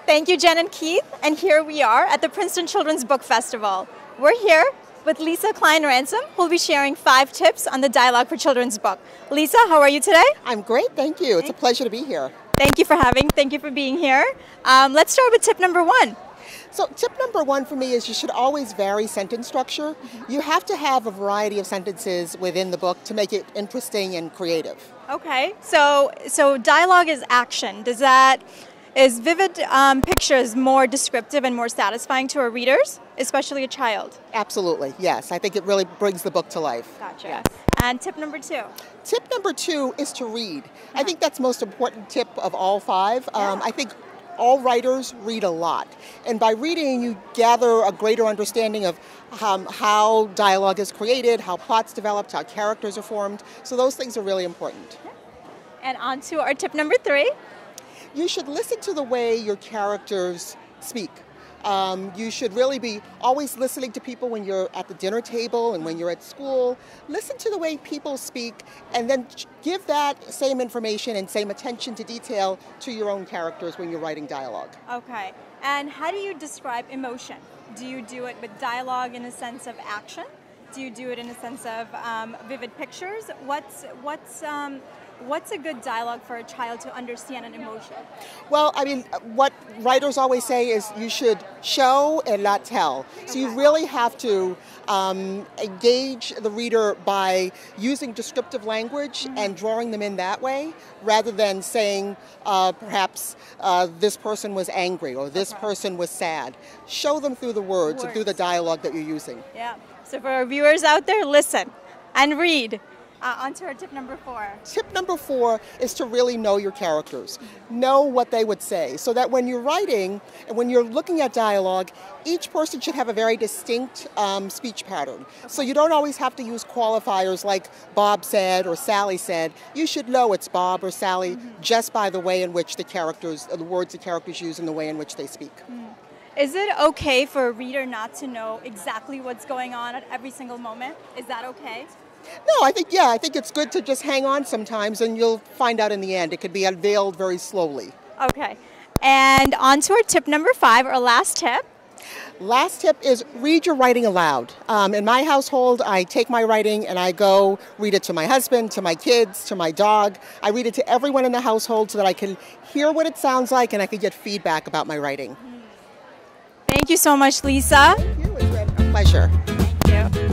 Thank you, Jen and Keith. And here we are at the Princeton Children's Book Festival. We're here with Lesa Cline-Ransome, who will be sharing 5 tips on the dialogue for children's book. Lesa, how are you today? I'm great, thank you. It's a pleasure to be here. Thank you for being here. Let's start with tip number 1. So tip number 1 for me is you should always vary sentence structure. You have to have a variety of sentences within the book to make it interesting and creative. Okay, so dialogue is action. Is vivid pictures more descriptive and more satisfying to our readers, especially a child? Absolutely, yes. I think it really brings the book to life. Gotcha. Yes. And tip number 2? Tip number 2 is to read. I think that's the most important tip of all 5. I think all writers read a lot. And by reading, you gather a greater understanding of how dialogue is created, how plots developed, how characters are formed. So those things are really important. And on to our tip number 3. You should listen to the way your characters speak. You should really be always listening to people when you're at the dinner table and when you're at school. Listen to the way people speak and then give that same information and same attention to detail to your own characters when you're writing dialogue. Okay. And how do you describe emotion? Do you do it with dialogue in a sense of action? Do you do it in a sense of vivid pictures? What's a good dialogue for a child to understand an emotion? Well, I mean, what writers always say is you should show and not tell. So you really have to engage the reader by using descriptive language and drawing them in that way, rather than saying perhaps this person was angry or this person was sad. Show them through the words and through the dialogue that you're using. Yeah. So for our viewers out there, listen and read. On to our tip number 4. Tip number 4 is to really know your characters. Know what they would say, so that when you're writing and when you're looking at dialogue, each person should have a very distinct speech pattern. So you don't always have to use qualifiers like Bob said or Sally said. You should know it's Bob or Sally just by the way in which the words the characters use and the way in which they speak. Is it okay for a reader not to know exactly what's going on at every single moment? Is that okay? No, I think it's good to just hang on sometimes and you'll find out in the end. It could be unveiled very slowly. Okay. And on to our tip number 5, our last tip. Last tip is read your writing aloud. In my household, I take my writing and I go read it to my husband, to my kids, to my dog. I read it to everyone in the household so that I can hear what it sounds like and I can get feedback about my writing. Thank you so much, Lesa. Thank you. It's been a pleasure. Thank you.